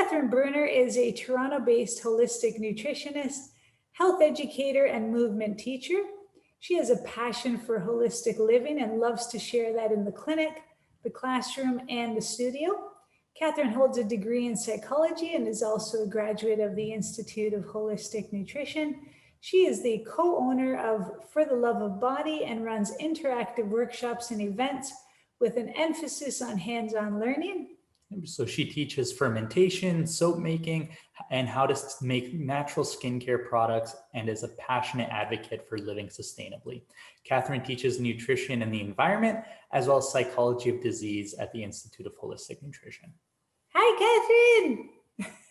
Kathrin Brunner is a Toronto-based holistic nutritionist, health educator, and movement teacher. She has a passion for holistic living and loves to share that in the clinic, the classroom, and the studio. Kathrin holds a degree in psychology and is also a graduate of the Institute of Holistic Nutrition. She is the co-owner of For the Love of Body and runs interactive workshops and events with an emphasis on hands-on learning. So she teaches fermentation, soap making, and how to make natural skincare products, and is a passionate advocate for living sustainably. Kathrin teaches nutrition and the environment, as well as psychology of disease at the Institute of Holistic Nutrition. Hi, Kathrin.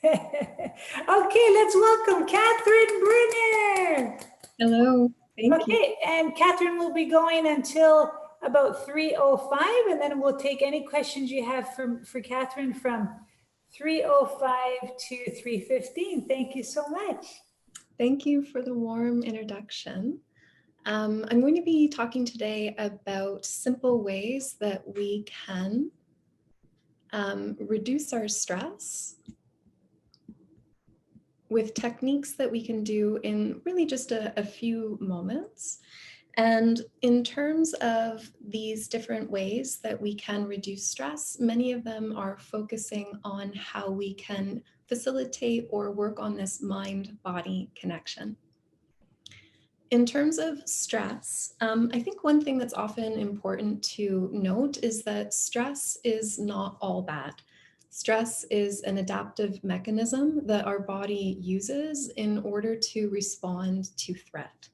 Okay, let's welcome Kathrin Brunner. Hello. Thank you. Okay, and Kathrin will be going until about 3:05, and then we'll take any questions you have for Kathrin from 3:05 to 3:15. Thank you so much. Thank you for the warm introduction. I'm going to be talking today about simple ways that we can reduce our stress with techniques that we can do in really just a few moments. And in terms of these different ways that we can reduce stress, many of them are focusing on how we can facilitate or work on this mind-body connection. In terms of stress, I think one thing that's often important to note is that stress is not all bad. Stress is an adaptive mechanism that our body uses in order to respond to threat.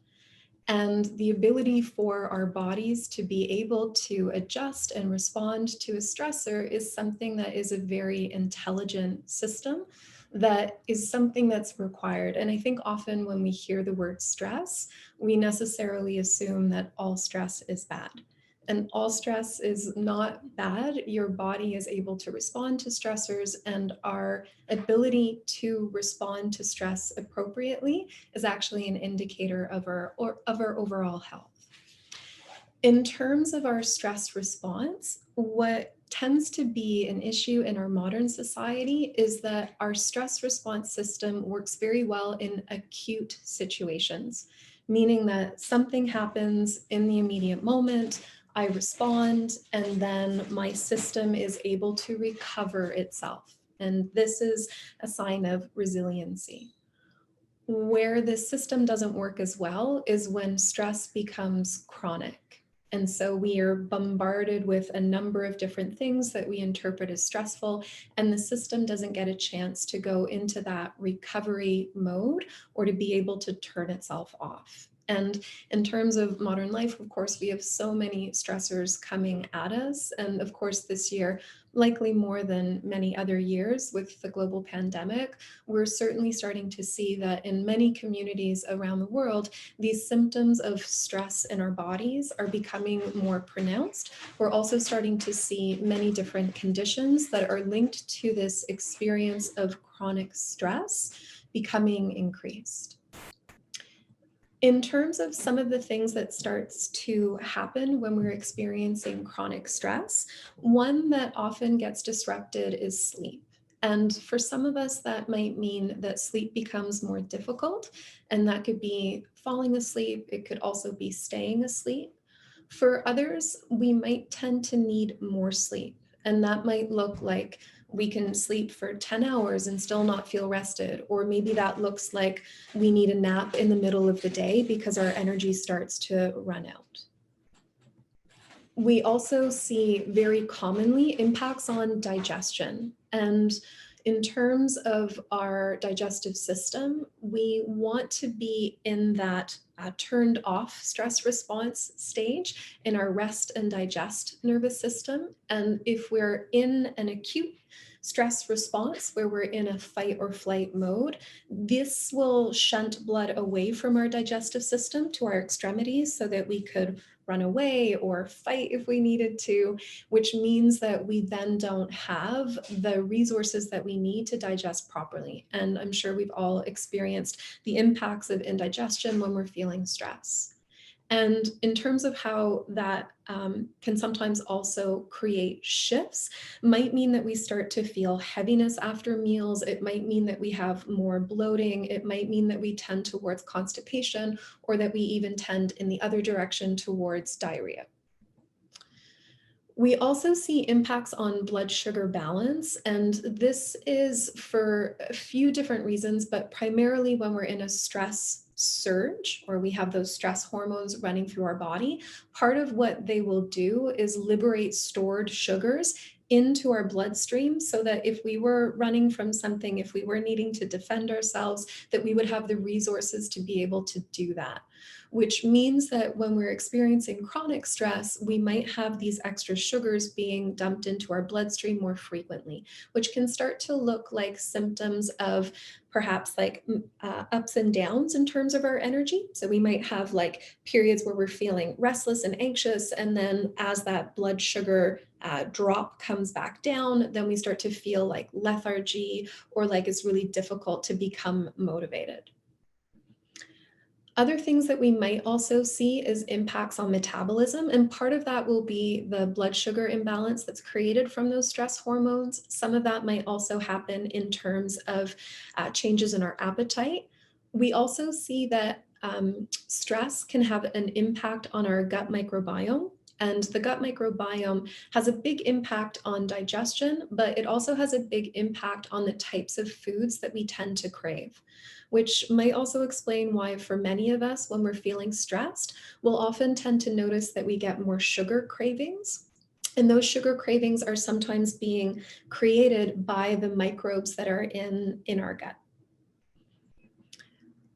And the ability for our bodies to be able to adjust and respond to a stressor is something that is a very intelligent system, that is something that's required. And I think often when we hear the word stress, we necessarily assume that all stress is bad. And all stress is not bad. Your body is able to respond to stressors, and our ability to respond to stress appropriately is actually an indicator of our overall health. In terms of our stress response, what tends to be an issue in our modern society is that our stress response system works very well in acute situations, meaning that something happens in the immediate moment, I respond, and then my system is able to recover itself. And this is a sign of resiliency. Where this system doesn't work as well is when stress becomes chronic. And so we are bombarded with a number of different things that we interpret as stressful, and the system doesn't get a chance to go into that recovery mode or to be able to turn itself off. And in terms of modern life, of course, we have so many stressors coming at us. And of course, this year, likely more than many other years with the global pandemic, we're certainly starting to see that in many communities around the world, these symptoms of stress in our bodies are becoming more pronounced. We're also starting to see many different conditions that are linked to this experience of chronic stress becoming increased. In terms of some of the things that starts to happen when we're experiencing chronic stress, one that often gets disrupted is sleep. And for some of us, that might mean that sleep becomes more difficult, and that could be falling asleep. It could also be staying asleep. For others, we might tend to need more sleep, and that might look like we can sleep for 10 hours and still not feel rested. Or maybe that looks like we need a nap in the middle of the day because our energy starts to run out. We also see very commonly impacts on digestion. And in terms of our digestive system, we want to be in that turned off stress response stage in our rest and digest nervous system. And if we're in an acute stress response where we're in a fight or flight mode, this will shunt blood away from our digestive system to our extremities so that we could run away or fight if we needed to, which means that we then don't have the resources that we need to digest properly. And I'm sure we've all experienced the impacts of indigestion when we're feeling stress. And in terms of how that can sometimes also create shifts, might mean that we start to feel heaviness after meals. It might mean that we have more bloating. It might mean that we tend towards constipation, or that we even tend in the other direction towards diarrhea. We also see impacts on blood sugar balance, and this is for a few different reasons, but primarily when we're in a stress surge, or we have those stress hormones running through our body. Part of what they will do is liberate stored sugars into our bloodstream, so that if we were running from something, if we were needing to defend ourselves, that we would have the resources to be able to do that. Which means that when we're experiencing chronic stress, we might have these extra sugars being dumped into our bloodstream more frequently, which can start to look like symptoms of perhaps like ups and downs in terms of our energy. So we might have like periods where we're feeling restless and anxious, and then as that blood sugar drop comes back down, then we start to feel like lethargy, or like it's really difficult to become motivated. Other things that we might also see is impacts on metabolism, and part of that will be the blood sugar imbalance that's created from those stress hormones. Some of that might also happen in terms of changes in our appetite. We also see that stress can have an impact on our gut microbiome. And the gut microbiome has a big impact on digestion, but it also has a big impact on the types of foods that we tend to crave, which might also explain why for many of us, when we're feeling stressed, we'll often tend to notice that we get more sugar cravings. And those sugar cravings are sometimes being created by the microbes that are in our gut.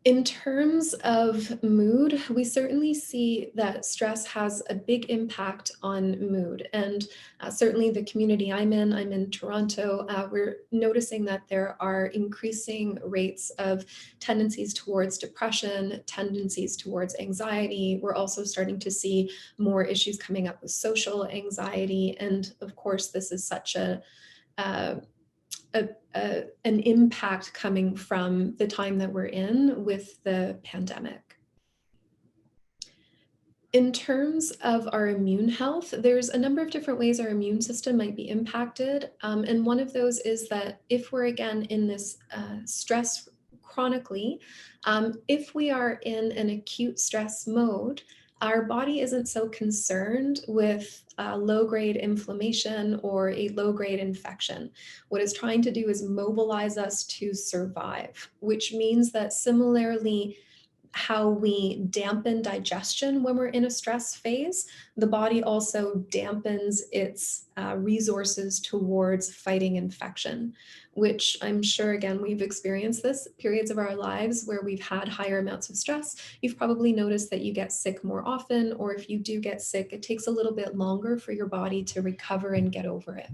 In terms of mood, we certainly see that stress has a big impact on mood. And certainly the community I'm in Toronto, we're noticing that there are increasing rates of tendencies towards depression, tendencies towards anxiety. We're also starting to see more issues coming up with social anxiety. And of course, this is such an impact coming from the time that we're in with the pandemic. In terms of our immune health, there's a number of different ways our immune system might be impacted. And one of those is that if we're again in this stress chronically, if we are in an acute stress mode, our body isn't so concerned with low-grade inflammation or a low-grade infection. What it's trying to do is mobilize us to survive, which means that similarly, how we dampen digestion when we're in a stress phase, the body also dampens its resources towards fighting infection, which I'm sure, again, we've experienced this periods of our lives where we've had higher amounts of stress. You've probably noticed that you get sick more often, or if you do get sick, it takes a little bit longer for your body to recover and get over it.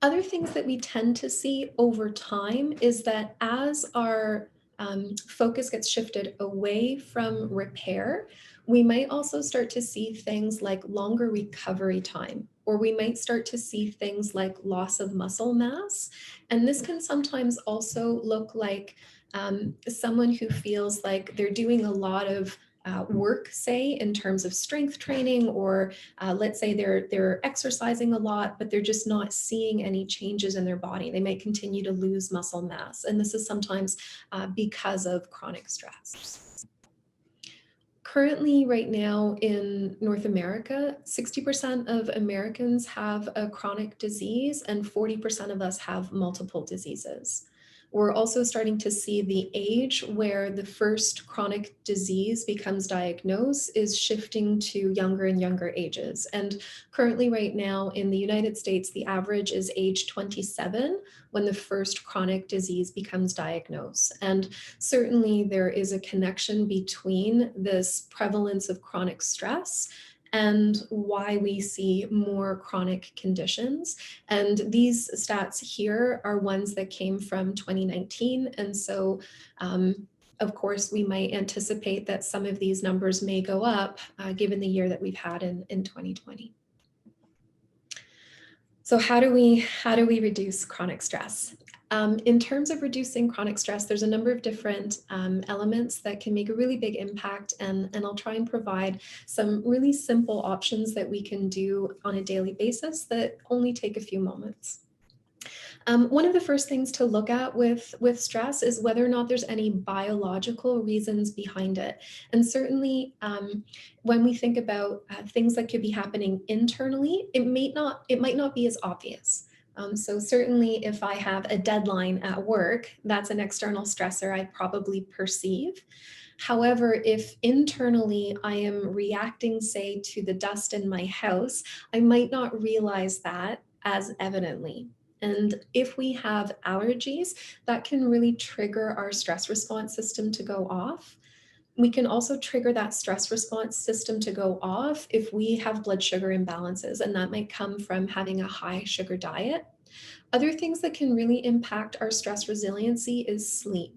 Other things that we tend to see over time is that as our focus gets shifted away from repair, we might also start to see things like longer recovery time, or we might start to see things like loss of muscle mass. And this can sometimes also look like someone who feels like they're doing a lot of work, say, in terms of strength training, or let's say they're exercising a lot, but they're just not seeing any changes in their body. They might continue to lose muscle mass. And this is sometimes because of chronic stress. Currently, right now in North America, 60% of Americans have a chronic disease, and 40% of us have multiple diseases. We're also starting to see the age where the first chronic disease becomes diagnosed is shifting to younger and younger ages. And currently right now in the United States, the average is age 27 when the first chronic disease becomes diagnosed. And certainly there is a connection between this prevalence of chronic stress and why we see more chronic conditions. And these stats here are ones that came from 2019. And so, of course, we might anticipate that some of these numbers may go up given the year that we've had in 2020. So how do we reduce chronic stress? In terms of reducing chronic stress, there's a number of different elements that can make a really big impact, and I'll try and provide some really simple options that we can do on a daily basis that only take a few moments. One of the first things to look at with stress is whether or not there's any biological reasons behind it. And certainly when we think about things that could be happening internally, it might not be as obvious. So certainly if I have a deadline at work, that's an external stressor I probably perceive. However, if internally I am reacting, say, to the dust in my house, I might not realize that as evidently. And if we have allergies, that can really trigger our stress response system to go off. We can also trigger that stress response system to go off if we have blood sugar imbalances, and that might come from having a high sugar diet. Other things that can really impact our stress resiliency is sleep.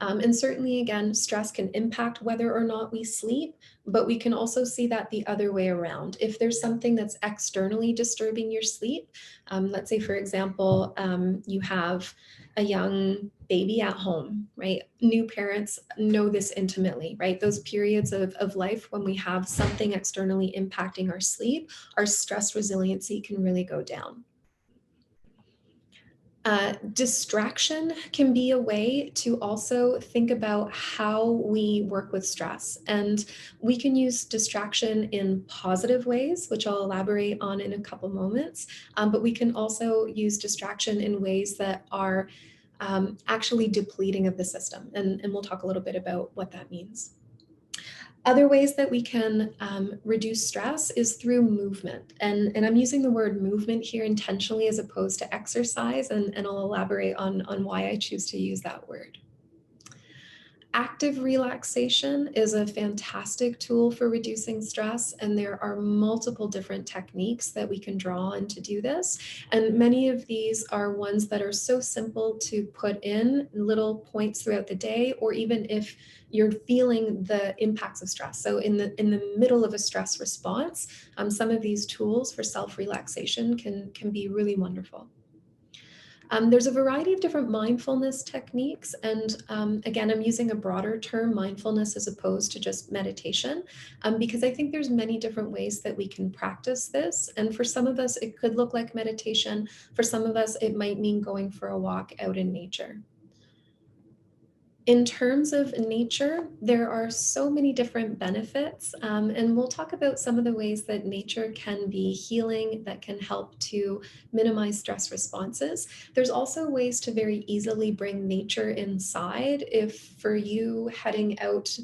And certainly, again, stress can impact whether or not we sleep, but we can also see that the other way around. If there's something that's externally disturbing your sleep, let's say, for example, you have a young baby at home, right? New parents know this intimately, right? Those periods of life when we have something externally impacting our sleep, our stress resiliency can really go down. Distraction can be a way to also think about how we work with stress. And we can use distraction in positive ways, which I'll elaborate on in a couple moments. But we can also use distraction in ways that are actually depleting of the system. And we'll talk a little bit about what that means. Other ways that we can reduce stress is through movement. And I'm using the word movement here intentionally as opposed to exercise, and I'll elaborate on why I choose to use that word. Active relaxation is a fantastic tool for reducing stress, and there are multiple different techniques that we can draw on to do this. And many of these are ones that are so simple to put in little points throughout the day, or even if you're feeling the impacts of stress. So in the middle of a stress response, some of these tools for self-relaxation can be really wonderful. There's a variety of different mindfulness techniques. And again, I'm using a broader term, mindfulness, as opposed to just meditation, because I think there's many different ways that we can practice this. And for some of us, it could look like meditation. For some of us, it might mean going for a walk out in nature. In terms of nature, there are so many different benefits, and we'll talk about some of the ways that nature can be healing, that can help to minimize stress responses. There's also ways to very easily bring nature inside. If for you heading out,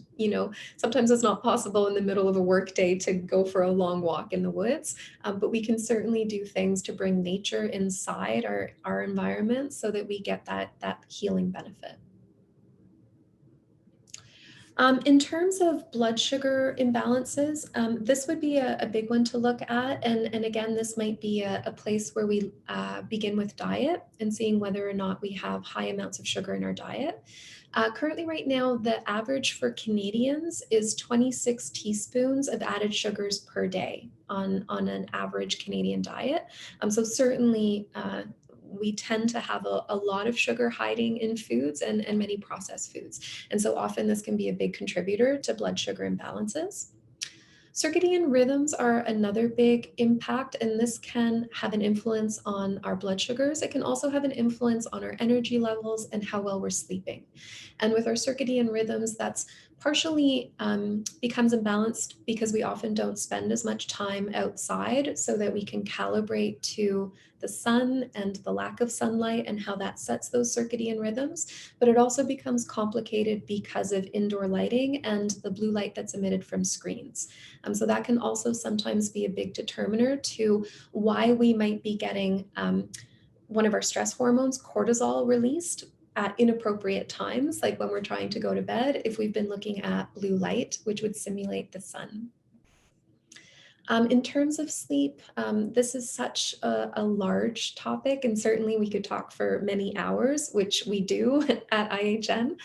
sometimes it's not possible in the middle of a workday to go for a long walk in the woods, but we can certainly do things to bring nature inside our environment so that we get that healing benefit. In terms of blood sugar imbalances, this would be a big one to look at. And again, this might be a place where we begin with diet and seeing whether or not we have high amounts of sugar in our diet. Currently, right now, the average for Canadians is 26 teaspoons of added sugars per day on an average Canadian diet. So certainly, we tend to have a lot of sugar hiding in foods and many processed foods. And so often this can be a big contributor to blood sugar imbalances. Circadian rhythms are another big impact, and this can have an influence on our blood sugars. It can also have an influence on our energy levels and how well we're sleeping. And with our circadian rhythms, that's partially becomes imbalanced because we often don't spend as much time outside so that we can calibrate to the sun and the lack of sunlight and how that sets those circadian rhythms. But it also becomes complicated because of indoor lighting and the blue light that's emitted from screens. So that can also sometimes be a big determiner to why we might be getting one of our stress hormones, cortisol, released at inappropriate times, like when we're trying to go to bed, if we've been looking at blue light, which would simulate the sun. In terms of sleep, this is such a large topic, and certainly we could talk for many hours, which we do at IHN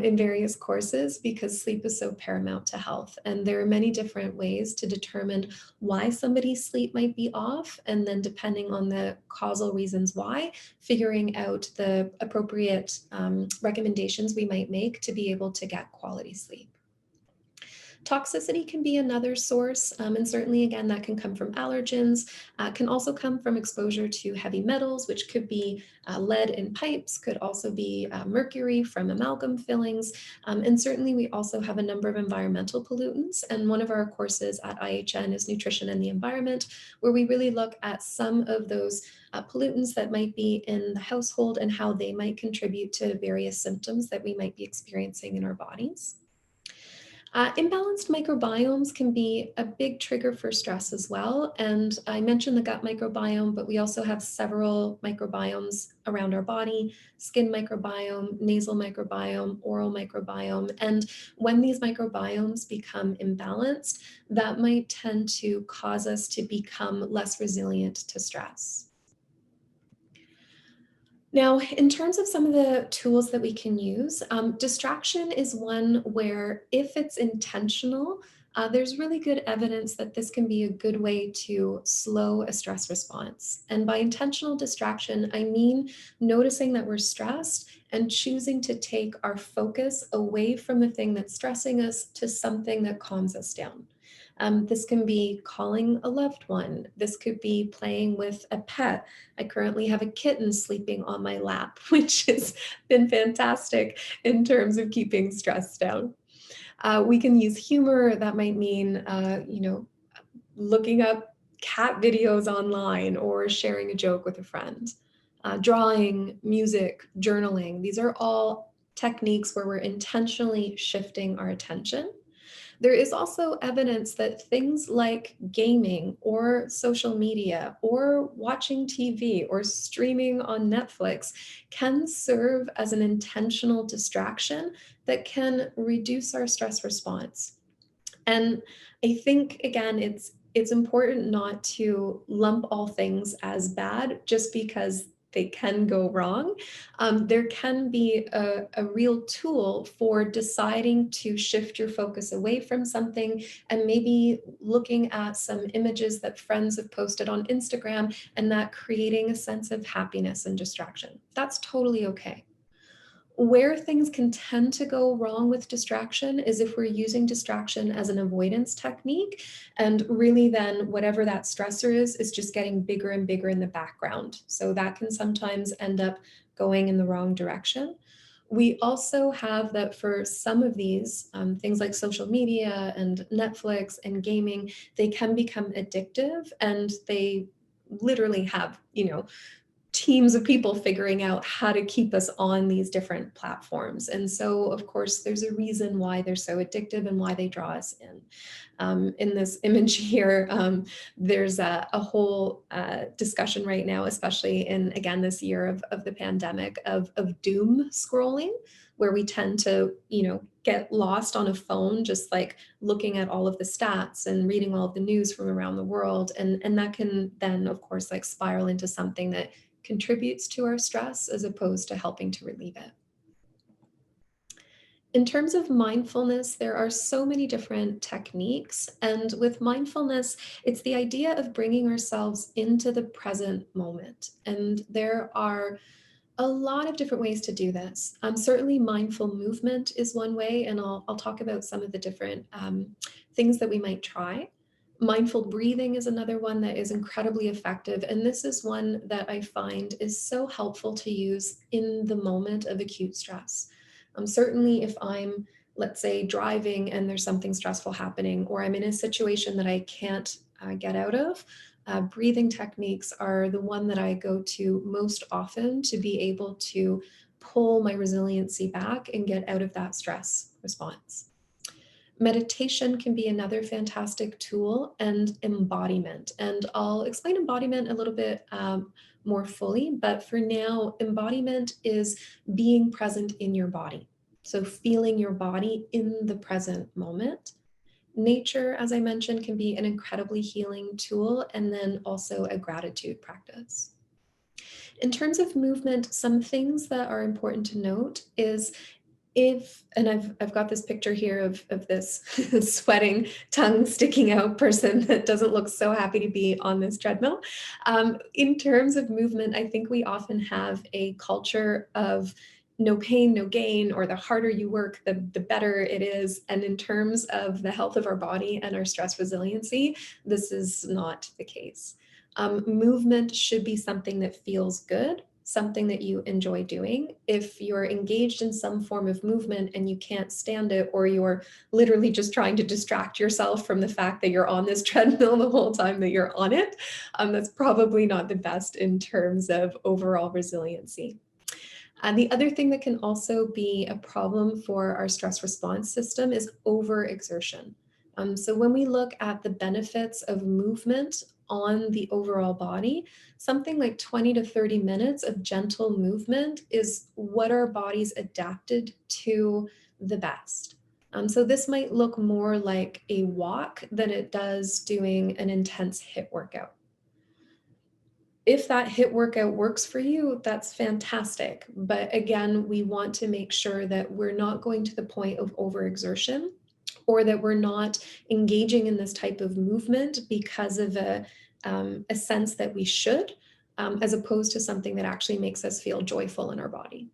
in various courses, because sleep is so paramount to health. And there are many different ways to determine why somebody's sleep might be off, and then depending on the causal reasons why, figuring out the appropriate recommendations we might make to be able to get quality sleep. Toxicity can be another source, and certainly, again, that can come from allergens, can also come from exposure to heavy metals, which could be lead in pipes, could also be mercury from amalgam fillings, and certainly we also have a number of environmental pollutants, and one of our courses at IHN is Nutrition and the Environment, where we really look at some of those pollutants that might be in the household and how they might contribute to various symptoms that we might be experiencing in our bodies. Imbalanced microbiomes can be a big trigger for stress as well. And I mentioned the gut microbiome, but we also have several microbiomes around our body: skin microbiome, nasal microbiome, oral microbiome. And when these microbiomes become imbalanced, that might tend to cause us to become less resilient to stress. Now, in terms of some of the tools that we can use, distraction is one where, if it's intentional, there's really good evidence that this can be a good way to slow a stress response. And by intentional distraction, I mean noticing that we're stressed and choosing to take our focus away from the thing that's stressing us to something that calms us down. This can be calling a loved one. This could be playing with a pet. I currently have a kitten sleeping on my lap, which has been fantastic in terms of keeping stress down. We can use humor. That might mean, looking up cat videos online or sharing a joke with a friend. Drawing, music, journaling. These are all techniques where we're intentionally shifting our attention. There is also evidence that things like gaming or social media or watching TV or streaming on Netflix can serve as an intentional distraction that can reduce our stress response. And I think, again, it's important not to lump all things as bad just because they can go wrong. There can be a real tool for deciding to shift your focus away from something and maybe looking at some images that friends have posted on Instagram, and that creating a sense of happiness and distraction. That's totally okay. Where things can tend to go wrong with distraction is if we're using distraction as an avoidance technique, and really then whatever that stressor is just getting bigger and bigger in the background. So that can sometimes end up going in the wrong direction. We also have that for some of these things like social media and Netflix and gaming, they can become addictive, and they literally have, teams of people figuring out how to keep us on these different platforms. And so, of course, there's a reason why they're so addictive and why they draw us in. In this image here, there's a whole discussion right now, especially in, again, this year of the pandemic, of doom scrolling, where we tend to, get lost on a phone, just like looking at all of the stats and reading all of the news from around the world. And that can then, of course, like spiral into something that contributes to our stress as opposed to helping to relieve it. In terms of mindfulness, there are so many different techniques. And with mindfulness, it's the idea of bringing ourselves into the present moment. And there are a lot of different ways to do this. Certainly mindful movement is one way, and I'll talk about some of the different things that we might try. Mindful breathing is another one that is incredibly effective. And this is one that I find is so helpful to use in the moment of acute stress. Certainly if I'm, let's say, driving and there's something stressful happening, or I'm in a situation that I can't get out of, breathing techniques are the one that I go to most often to be able to pull my resiliency back and get out of that stress response. Meditation can be another fantastic tool, and embodiment. And I'll explain embodiment a little bit more fully, but for now, embodiment is being present in your body. So feeling your body in the present moment. Nature, as I mentioned, can be an incredibly healing tool, and then also a gratitude practice. In terms of movement, some things that are important to note is and I've got this picture here of this sweating, tongue sticking out person that doesn't look so happy to be on this treadmill. In terms of movement, I think we often have a culture of no pain, no gain, or the harder you work, the better it is. And in terms of the health of our body and our stress resiliency, this is not the case. Movement should be something that feels good, something that you enjoy doing. If you're engaged in some form of movement and you can't stand it, or you're literally just trying to distract yourself from the fact that you're on this treadmill the whole time that you're on it, that's probably not the best in terms of overall resiliency. The other thing that can also be a problem for our stress response system is overexertion. So when we look at the benefits of movement on the overall body, something like 20 to 30 minutes of gentle movement is what our bodies adapted to the best. So this might look more like a walk than it does doing an intense HIIT workout. If that HIIT workout works for you, that's fantastic. But again, we want to make sure that we're not going to the point of overexertion, or that we're not engaging in this type of movement because of a sense that we should, as opposed to something that actually makes us feel joyful in our body.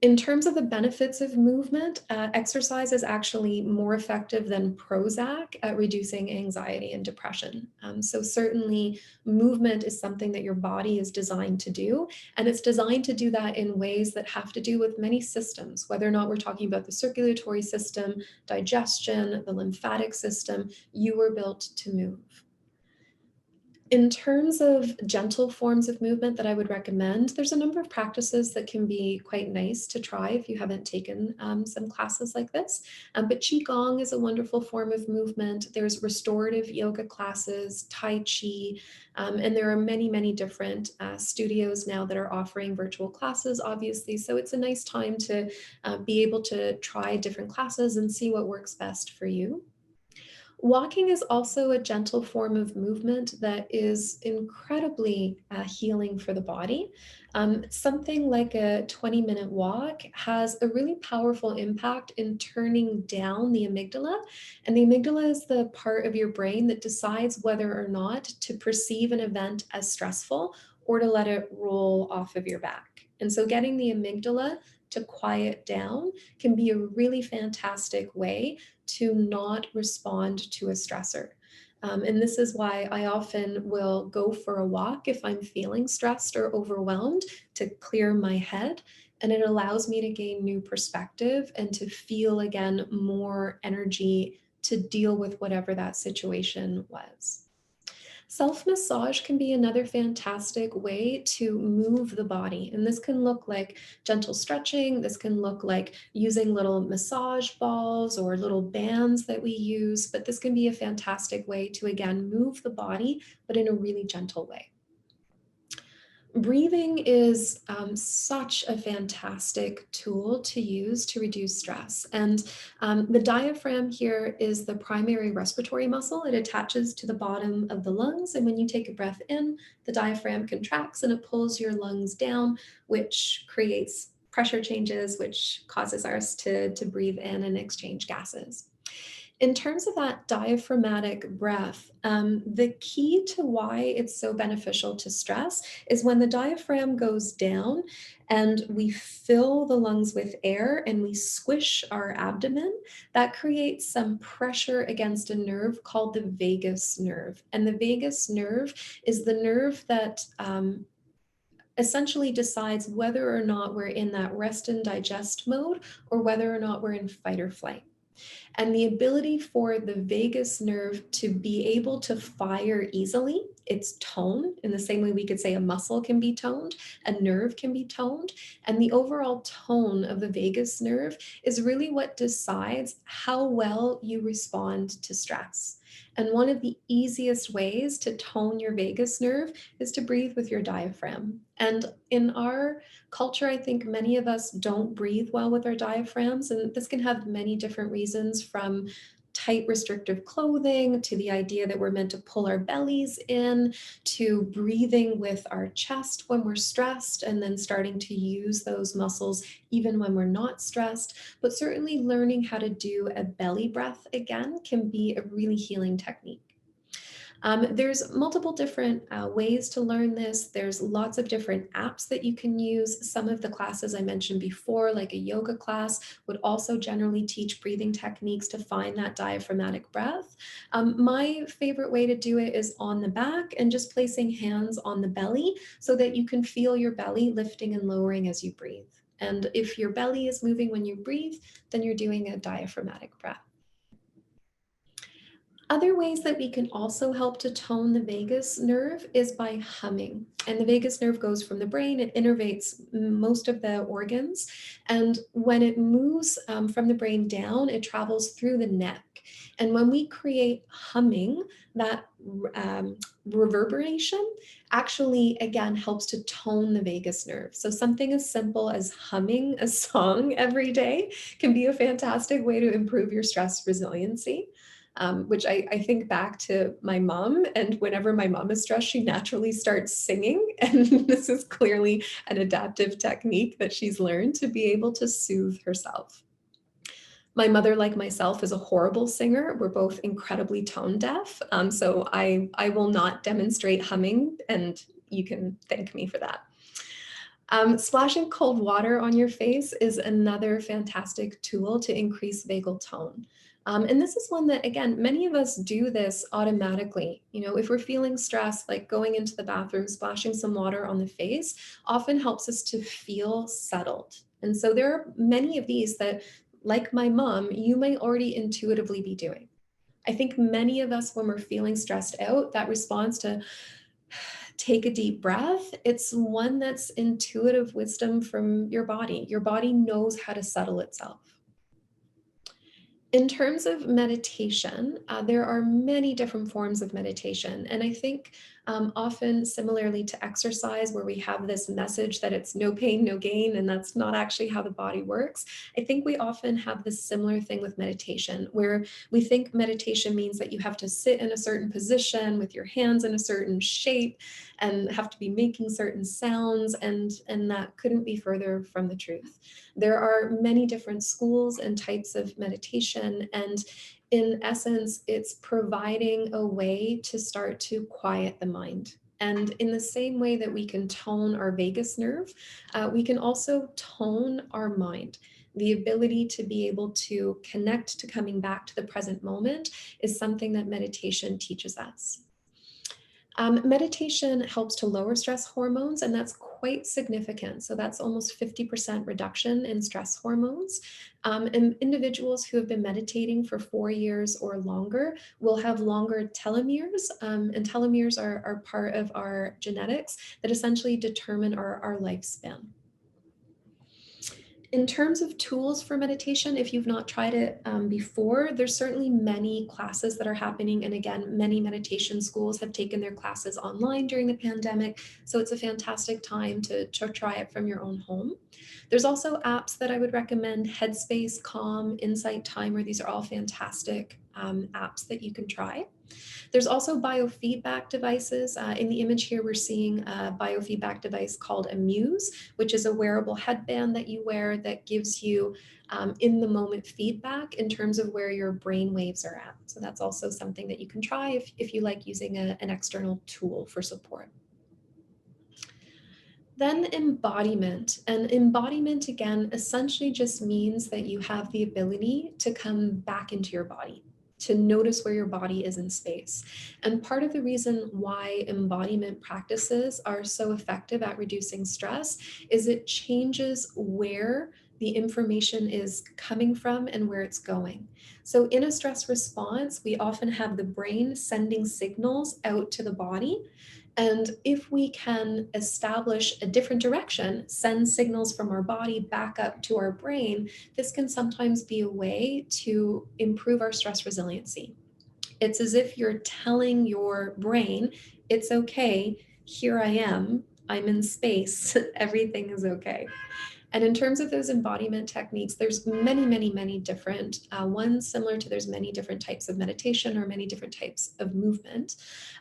In terms of the benefits of movement, exercise is actually more effective than Prozac at reducing anxiety and depression. So certainly movement is something that your body is designed to do, and it's designed to do that in ways that have to do with many systems, whether or not we're talking about the circulatory system, digestion, the lymphatic system. You were built to move. In terms of gentle forms of movement that I would recommend, there's a number of practices that can be quite nice to try if you haven't taken some classes like this. But Qigong is a wonderful form of movement. There's restorative yoga classes, Tai Chi, and there are many, many different studios now that are offering virtual classes, obviously. So it's a nice time to be able to try different classes and see what works best for you. Walking is also a gentle form of movement that is incredibly healing for the body. Something like a 20-minute walk has a really powerful impact in turning down the amygdala. And the amygdala is the part of your brain that decides whether or not to perceive an event as stressful or to let it roll off of your back. And so getting the amygdala to quiet down can be a really fantastic way to not respond to a stressor. And this is why I often will go for a walk if I'm feeling stressed or overwhelmed, to clear my head. And it allows me to gain new perspective and to feel again more energy to deal with whatever that situation was. Self-massage can be another fantastic way to move the body. And this can look like gentle stretching. This can look like using little massage balls or little bands that we use. But this can be a fantastic way to, again, move the body, but in a really gentle way. Breathing is such a fantastic tool to use to reduce stress. And the diaphragm here is the primary respiratory muscle. It attaches to the bottom of the lungs. And when you take a breath in, the diaphragm contracts and it pulls your lungs down, which creates pressure changes, which causes us to breathe in and exchange gases. In terms of that diaphragmatic breath, the key to why it's so beneficial to stress is when the diaphragm goes down and we fill the lungs with air and we squish our abdomen, that creates some pressure against a nerve called the vagus nerve. And the vagus nerve is the nerve that essentially decides whether or not we're in that rest and digest mode or whether or not we're in fight or flight. And the ability for the vagus nerve to be able to fire easily, its tone, in the same way we could say a muscle can be toned, a nerve can be toned, and the overall tone of the vagus nerve is really what decides how well you respond to stress. And one of the easiest ways to tone your vagus nerve is to breathe with your diaphragm. And in our culture, I think many of us don't breathe well with our diaphragms, and this can have many different reasons, from tight restrictive clothing, to the idea that we're meant to pull our bellies in, to breathing with our chest when we're stressed, and then starting to use those muscles even when we're not stressed. But certainly learning how to do a belly breath again can be a really healing technique. There's multiple different ways to learn this. There's lots of different apps that you can use. Some of the classes I mentioned before, like a yoga class, would also generally teach breathing techniques to find that diaphragmatic breath. My favorite way to do it is on the back and just placing hands on the belly so that you can feel your belly lifting and lowering as you breathe. And if your belly is moving when you breathe, then you're doing a diaphragmatic breath. Other ways that we can also help to tone the vagus nerve is by humming. And the vagus nerve goes from the brain, it innervates most of the organs. And when it moves from the brain down, it travels through the neck. And when we create humming, that reverberation actually, again, helps to tone the vagus nerve. So something as simple as humming a song every day can be a fantastic way to improve your stress resiliency. Which I think back to my mom, and whenever my mom is stressed, she naturally starts singing. And this is clearly an adaptive technique that she's learned to be able to soothe herself. My mother, like myself, is a horrible singer. We're both incredibly tone deaf. So I will not demonstrate humming, and you can thank me for that. Splashing cold water on your face is another fantastic tool to increase vagal tone. And this is one that, again, many of us do this automatically. You know, if we're feeling stressed, like going into the bathroom, splashing some water on the face often helps us to feel settled. And so there are many of these that, like my mom, you may already intuitively be doing. I think many of us, when we're feeling stressed out, that response to take a deep breath, it's one that's intuitive wisdom from your body. Your body knows how to settle itself. In terms of meditation, there are many different forms of meditation. And I think often similarly to exercise, where we have this message that it's no pain, no gain, and that's not actually how the body works. I think we often have this similar thing with meditation, where we think meditation means that you have to sit in a certain position with your hands in a certain shape and have to be making certain sounds, and that couldn't be further from the truth. There are many different schools and types of meditation, and in essence, it's providing a way to start to quiet the mind. And in the same way that we can tone our vagus nerve, we can also tone our mind. The ability to be able to connect to coming back to the present moment is something that meditation teaches us. Meditation helps to lower stress hormones, and that's quite significant. So that's almost 50% reduction in stress hormones. And individuals who have been meditating for 4 years or longer will have longer telomeres, and telomeres are part of our genetics that essentially determine our lifespan. In terms of tools for meditation, if you've not tried it before, there's certainly many classes that are happening. And again, many meditation schools have taken their classes online during the pandemic. So it's a fantastic time to try it from your own home. There's also apps that I would recommend: Headspace, Calm, Insight Timer. These are all fantastic apps that you can try. There's also biofeedback devices. In the image here, we're seeing a biofeedback device called a Muse, which is a wearable headband that you wear that gives you in the moment feedback in terms of where your brain waves are at. So that's also something that you can try if you like using an external tool for support. Then embodiment. And embodiment, again, essentially just means that you have the ability to come back into your body, to notice where your body is in space. And part of the reason why embodiment practices are so effective at reducing stress is it changes where the information is coming from and where it's going. So in a stress response, we often have the brain sending signals out to the body. And if we can establish a different direction, send signals from our body back up to our brain, this can sometimes be a way to improve our stress resiliency. It's as if you're telling your brain, it's okay, here I am, I'm in space, everything is okay. And in terms of those embodiment techniques, there's many different ones, similar to there's many different types of meditation or many different types of movement.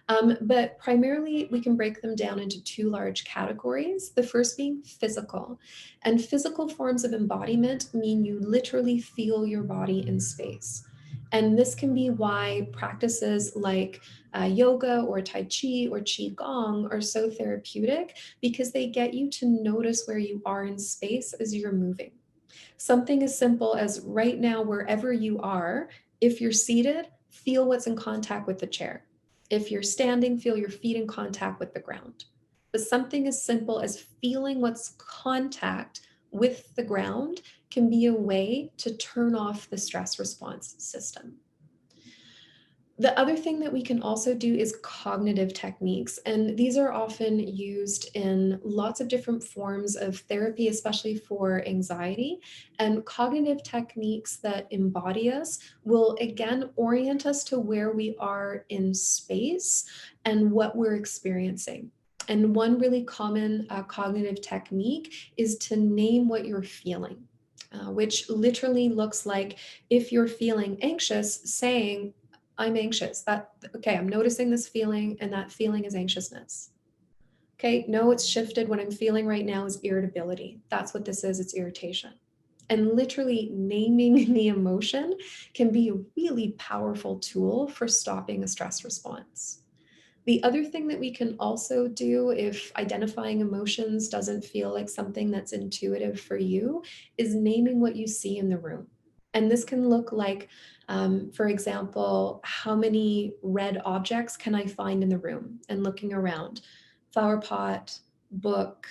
But primarily we can break them down into two large categories. The first being physical. And physical forms of embodiment mean you literally feel your body in space. And this can be why practices like yoga or Tai Chi or Qigong are so therapeutic, because they get you to notice where you are in space as you're moving. Something as simple as right now, wherever you are, if you're seated, feel what's in contact with the chair. If you're standing, feel your feet in contact with the ground. But something as simple as feeling what's contact with the ground can be a way to turn off the stress response system. The other thing that we can also do is cognitive techniques, and these are often used in lots of different forms of therapy, especially for anxiety. And cognitive techniques that embody us will again orient us to where we are in space and what we're experiencing. And one really common cognitive technique is to name what you're feeling, which literally looks like, if you're feeling anxious, saying, I'm anxious. Okay, I'm noticing this feeling, and that feeling is anxiousness. Okay, no, it's shifted. What I'm feeling right now is irritability. That's what this is, it's irritation. And literally naming the emotion can be a really powerful tool for stopping a stress response. The other thing that we can also do, if identifying emotions doesn't feel like something that's intuitive for you, is naming what you see in the room. And this can look like, for example, how many red objects can I find in the room, and looking around, flower pot, book,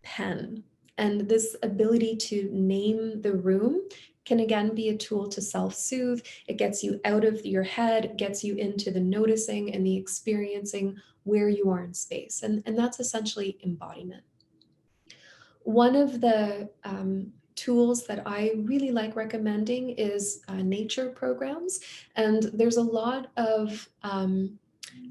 pen. And this ability to name the room can again be a tool to self-soothe. It gets you out of your head, gets you into the noticing and the experiencing where you are in space. And that's essentially embodiment. One of the tools that I really like recommending is nature programs. And there's a lot of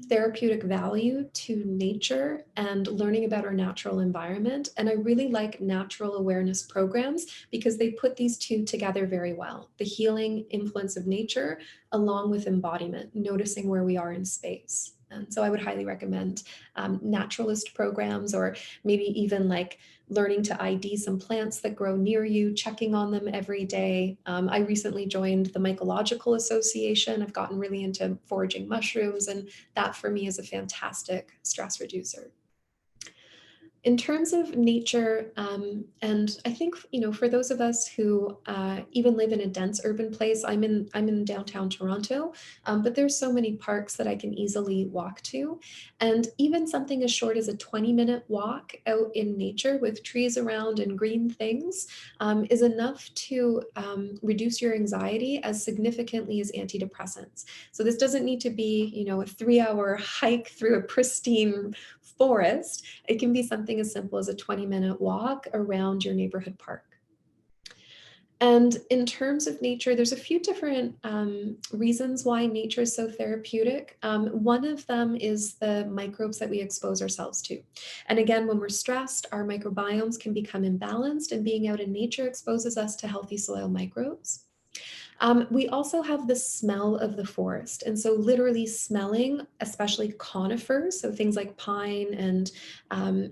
therapeutic value to nature and learning about our natural environment. And I really like natural awareness programs because they put these two together very well. The healing influence of nature along with embodiment, noticing where we are in space. And so I would highly recommend naturalist programs, or maybe even like learning to ID some plants that grow near you, checking on them every day. I recently joined the Mycological Association. I've gotten really into foraging mushrooms, and that for me is a fantastic stress reducer. In terms of nature, and I think, for those of us who even live in a dense urban place, I'm in downtown Toronto, but there's so many parks that I can easily walk to. And even something as short as a 20-minute walk out in nature with trees around and green things is enough to reduce your anxiety as significantly as antidepressants. So this doesn't need to be, a 3-hour hike through a pristine forest. It can be something as simple as a 20-minute walk around your neighborhood park. And in terms of nature, there's a few different reasons why nature is so therapeutic. One of them is the microbes that we expose ourselves to. And again, when we're stressed, our microbiomes can become imbalanced, and being out in nature exposes us to healthy soil microbes. We also have the smell of the forest. And so literally smelling, especially conifers, so things like pine and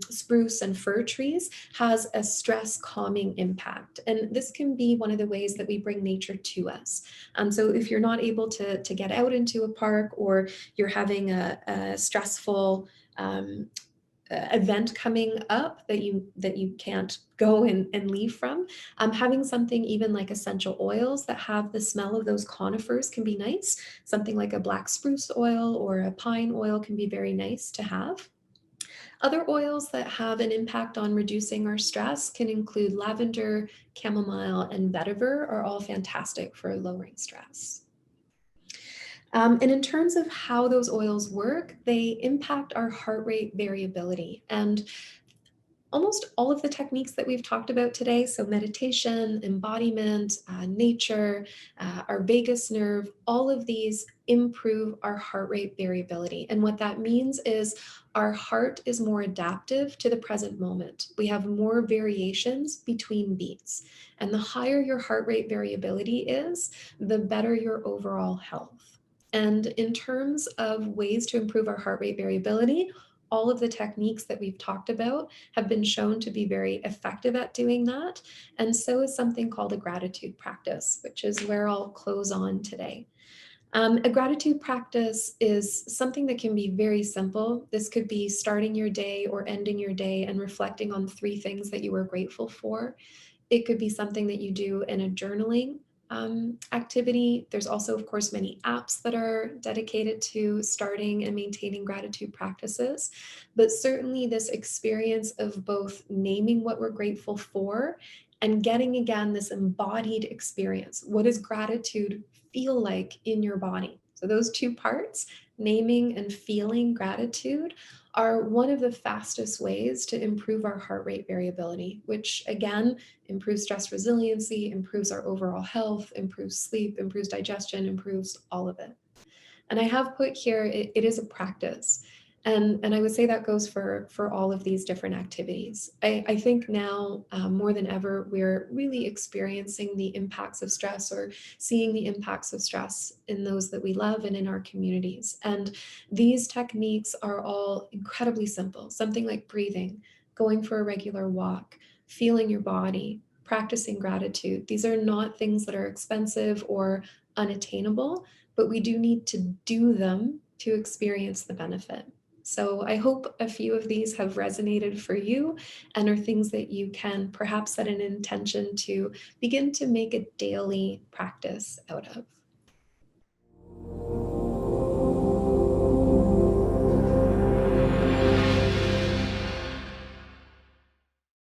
spruce and fir trees, has a stress calming impact. And this can be one of the ways that we bring nature to us. So if you're not able to get out into a park, or you're having a stressful event coming up that you can't go and leave from, having something even like essential oils that have the smell of those conifers can be nice. Something like a black spruce oil or a pine oil can be very nice to have. Other oils that have an impact on reducing our stress can include lavender, chamomile, and vetiver, are all fantastic for lowering stress. And in terms of how those oils work, they impact our heart rate variability. And almost all of the techniques that we've talked about today, so meditation, embodiment, nature, our vagus nerve, all of these improve our heart rate variability. And what that means is our heart is more adaptive to the present moment. We have more variations between beats. And the higher your heart rate variability is, the better your overall health. And in terms of ways to improve our heart rate variability, all of the techniques that we've talked about have been shown to be very effective at doing that. And so is something called a gratitude practice, which is where I'll close on today. A gratitude practice is something that can be very simple. This could be starting your day or ending your day and reflecting on 3 things that you were grateful for. It could be something that you do in a journaling activity. There's also, of course, many apps that are dedicated to starting and maintaining gratitude practices. But certainly this experience of both naming what we're grateful for and getting, again, this embodied experience. What does gratitude feel like in your body? So those 2 parts, naming and feeling gratitude, are one of the fastest ways to improve our heart rate variability, which again, improves stress resiliency, improves our overall health, improves sleep, improves digestion, improves all of it. And I have put here, it is a practice. And I would say that goes for all of these different activities. I think now more than ever, we're really experiencing the impacts of stress or seeing the impacts of stress in those that we love and in our communities. And these techniques are all incredibly simple. Something like breathing, going for a regular walk, feeling your body, practicing gratitude. These are not things that are expensive or unattainable, but we do need to do them to experience the benefit. So I hope a few of these have resonated for you and are things that you can perhaps set an intention to begin to make a daily practice out of.